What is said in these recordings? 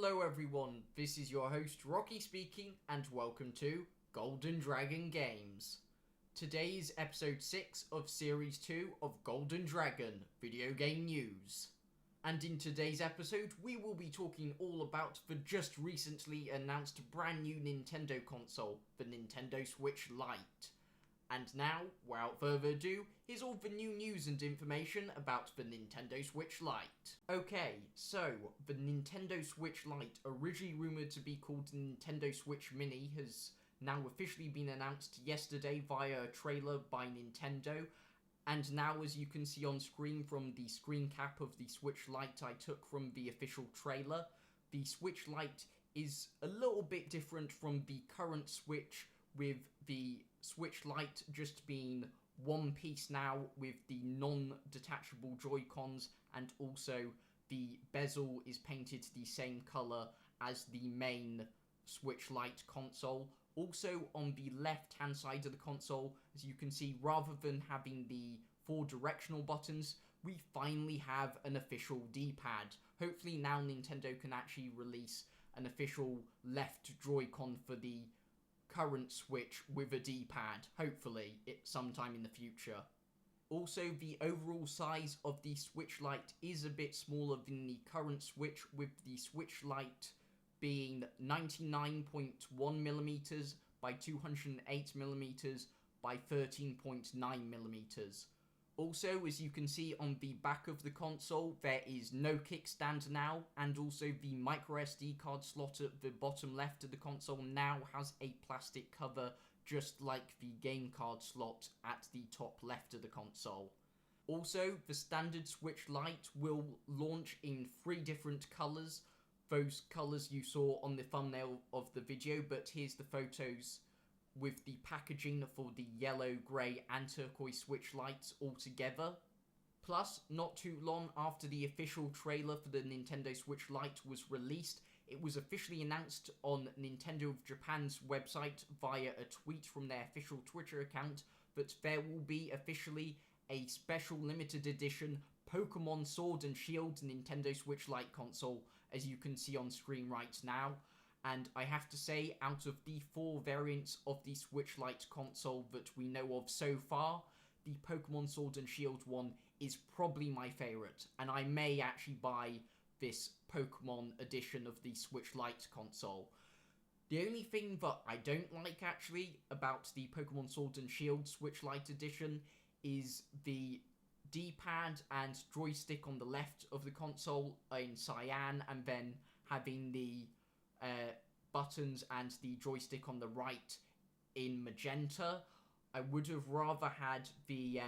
Hello everyone, this is your host Rocky speaking and welcome to Golden Dragon Games. Today is episode 6 of series 2 of Golden Dragon VideoGame News. And in today's episode we will be talking all about the just recently announced brand new Nintendo console, the Nintendo Switch Lite. And now, without further ado, here's all the new news and information about the Nintendo Switch Lite. Okay, so the Nintendo Switch Lite, originally rumoured to be called Nintendo Switch Mini, has now officially been announced yesterday via a trailer by Nintendo. And now, as you can see on screen from the screen cap of the Switch Lite I took from the official trailer, the Switch Lite is a little bit different from the current Switch, with the Switch Lite just being one piece now with the non-detachable Joy-Cons, and also the bezel is painted the same colour as the main Switch Lite console. Also on the left-hand side of the console, as you can see, rather than having the 4 directional buttons, we finally have an official D-pad. Hopefully now Nintendo can actually release an official left Joy-Con for the current Switch with a D-pad, hopefully, sometime in the future. Also, the overall size of the Switch Lite is a bit smaller than the current Switch, with the Switch Lite being 99.1mm by 208mm by 13.9mm. Also, as you can see on the back of the console, there is no kickstand now, and also the microSD card slot at the bottom left of the console now has a plastic cover, just like the game card slot at the top left of the console. Also, the standard Switch Lite will launch in 3 different colours, those colours you saw on the thumbnail of the video, but here's the photos with the packaging for the yellow, grey and turquoise Switch Lites all together. Plus, not too long after the official trailer for the Nintendo Switch Lite was released, it was officially announced on Nintendo of Japan's website via a tweet from their official Twitter account that there will be officially a special limited edition Pokemon Sword and Shield Nintendo Switch Lite console, as you can see on screen right now. And I have to say, out of the 4 variants of the Switch Lite console that we know of so far, the Pokemon Sword and Shield one is probably my favourite, and I may actually buy this Pokemon edition of the Switch Lite console. The only thing that I don't like actually about the Pokemon Sword and Shield Switch Lite edition is the D-pad and joystick on the left of the console in cyan, and then having the buttons and the joystick on the right in magenta. I would have rather had the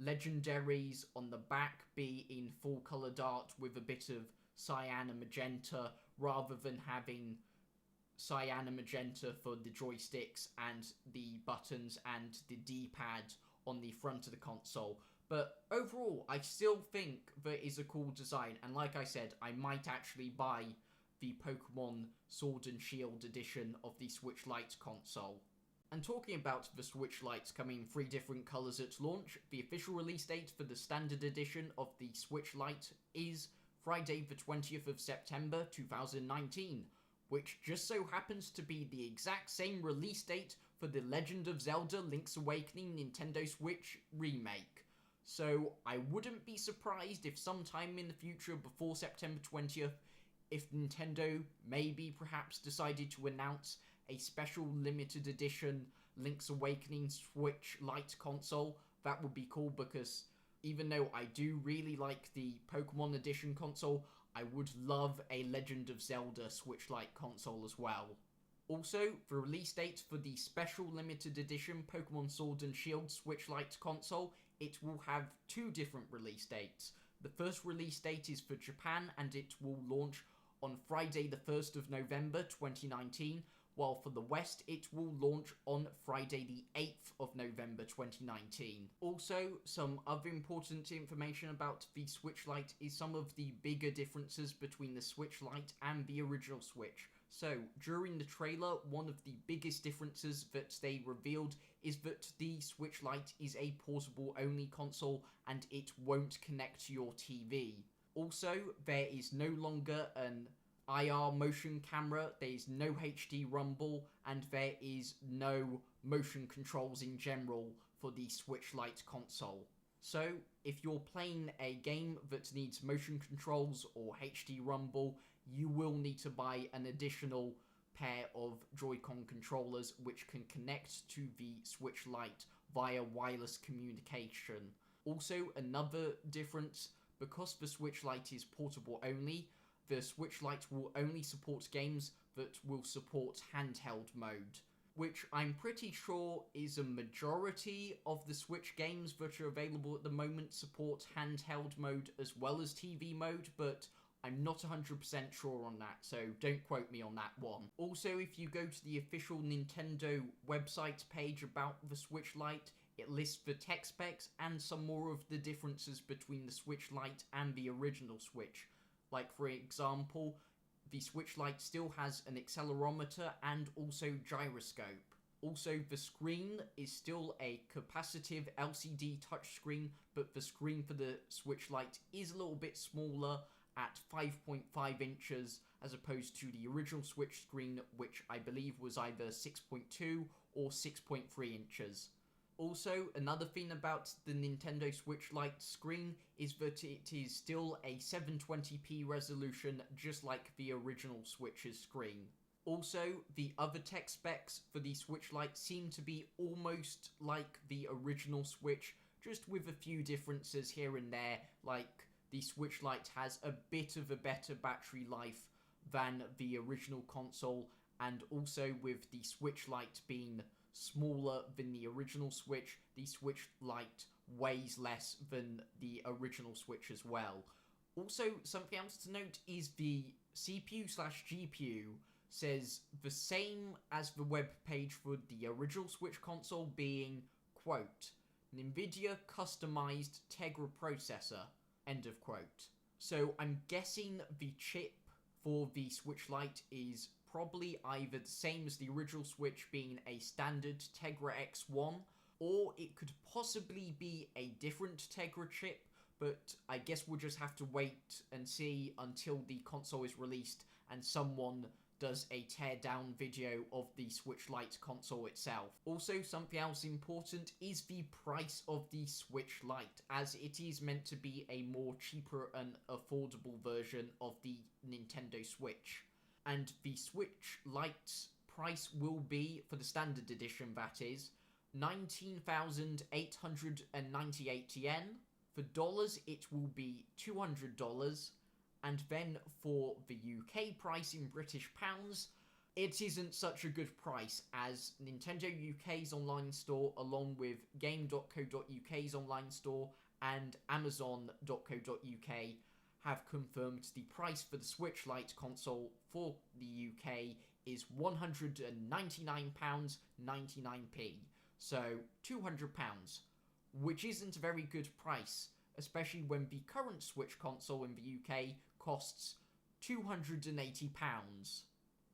legendaries on the back be in full coloured art with a bit of cyan and magenta, rather than having cyan and magenta for the joysticks and the buttons and the D-pad on the front of the console. But overall, I still think that is a cool design, and like I said, I might actually buy the Pokemon Sword and Shield edition of the Switch Lite console. And talking about the Switch Lite coming in 3 different colours at launch, the official release date for the standard edition of the Switch Lite is Friday the 20th of September 2019, which just so happens to be the exact same release date for the Legend of Zelda Link's Awakening Nintendo Switch remake. So I wouldn't be surprised if sometime in the future before September 20th, if Nintendo maybe perhaps decided to announce a special limited edition Link's Awakening Switch Lite console. That would be cool, because even though I do really like the Pokemon edition console, I would love a Legend of Zelda Switch Lite console as well. Also, the release date for the special limited edition Pokemon Sword and Shield Switch Lite console, it will have 2 different release dates. The first release date is for Japan, and it will launch on Friday the 1st of November 2019, while for the West it will launch on Friday the 8th of November 2019. Also, some other important information about the Switch Lite is some of the bigger differences between the Switch Lite and the original Switch. So, during the trailer, one of the biggest differences that they revealed is that the Switch Lite is a portable only console and it won't connect to your TV. Also, there is no longer an IR motion camera, there is no HD rumble, and there is no motion controls in general for the Switch Lite console. So, if you're playing a game that needs motion controls or HD rumble, you will need to buy an additional pair of Joy-Con controllers which can connect to the Switch Lite via wireless communication. Also, another difference, because the Switch Lite is portable only, the Switch Lite will only support games that will support handheld mode, which I'm pretty sure is a majority of the Switch games that are available at the moment support handheld mode as well as TV mode, but I'm not 100% sure on that, so don't quote me on that one. Also, if you go to the official Nintendo website page about the Switch Lite, it lists the tech specs and some more of the differences between the Switch Lite and the original Switch. Like, for example, the Switch Lite still has an accelerometer and also gyroscope. Also, the screen is still a capacitive LCD touchscreen, but the screen for the Switch Lite is a little bit smaller at 5.5 inches as opposed to the original Switch screen, which I believe was either 6.2 or 6.3 inches. Also, another thing about the Nintendo Switch Lite screen is that it is still a 720p resolution, just like the original Switch's screen. Also, the other tech specs for the Switch Lite seem to be almost like the original Switch, just with a few differences here and there, like the Switch Lite has a bit of a better battery life than the original console, and also with the Switch Lite being smaller than the original Switch, the Switch Lite weighs less than the original Switch as well. Also, something else to note is the CPU/GPU says the same as the web page for the original Switch console, being, quote, NVIDIA customized Tegra processor, end of quote. So I'm guessing the chip for the Switch Lite is probably either the same as the original Switch, being a standard Tegra X1, or it could possibly be a different Tegra chip, but I guess we'll just have to wait and see until the console is released and someone does a teardown video of the Switch Lite console itself. Also, something else important is the price of the Switch Lite, as it is meant to be a more cheaper and affordable version of the Nintendo Switch. And the Switch Lite's price will be, for the standard edition that is, 19,898 yen. For dollars it will be $200, and then for the UK price in British pounds, it isn't such a good price, as Nintendo UK's online store, along with game.co.uk's online store and amazon.co.uk, have confirmed the price for the Switch Lite console for the UK is £199.99, so £200, which isn't a very good price, especially when the current Switch console in the UK costs £280.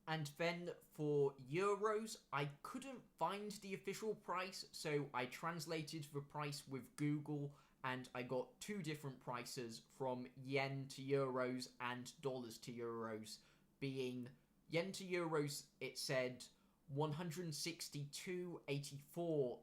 And then for euros, I couldn't find the official price, so I translated the price with Google, and I got two different prices from yen to euros and dollars to euros, being yen to euros it said 162.84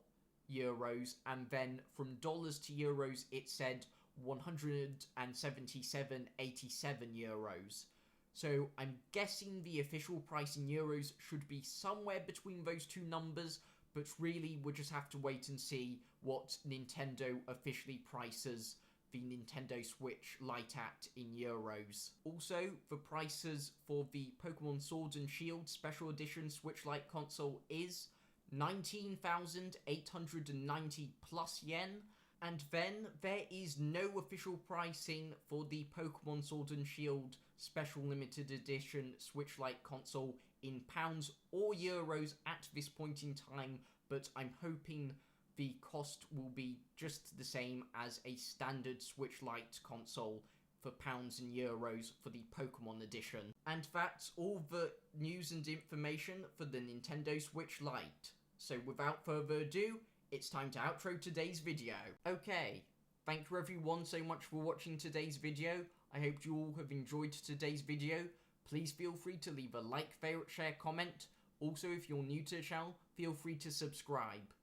euros, and then from dollars to euros it said 177.87 euros. So I'm guessing the official price in euros should be somewhere between those two numbers, but really we'll just have to wait and see what Nintendo officially prices the Nintendo Switch Lite at in euros. Also, the prices for the Pokemon Sword and Shield Special Edition Switch Lite console is 19,890 plus yen, and then there is no official pricing for the Pokemon Sword and Shield Special Limited Edition Switch Lite console in pounds or euros at this point in time, but I'm hoping the cost will be just the same as a standard Switch Lite console for pounds and euros for the Pokemon edition. And that's all the news and information for the Nintendo Switch Lite. So without further ado, it's time to outro today's video. Okay, thank you everyone so much for watching today's video. I hope you all have enjoyed today's video. please feel free to leave a like, favorite, share, comment. Also, if you're new to the channel, feel free to subscribe.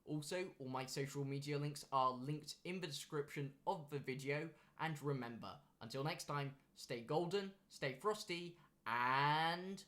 Also, all my social media links are linked in the description of the video. And remember, until next time, stay golden, stay frosty, and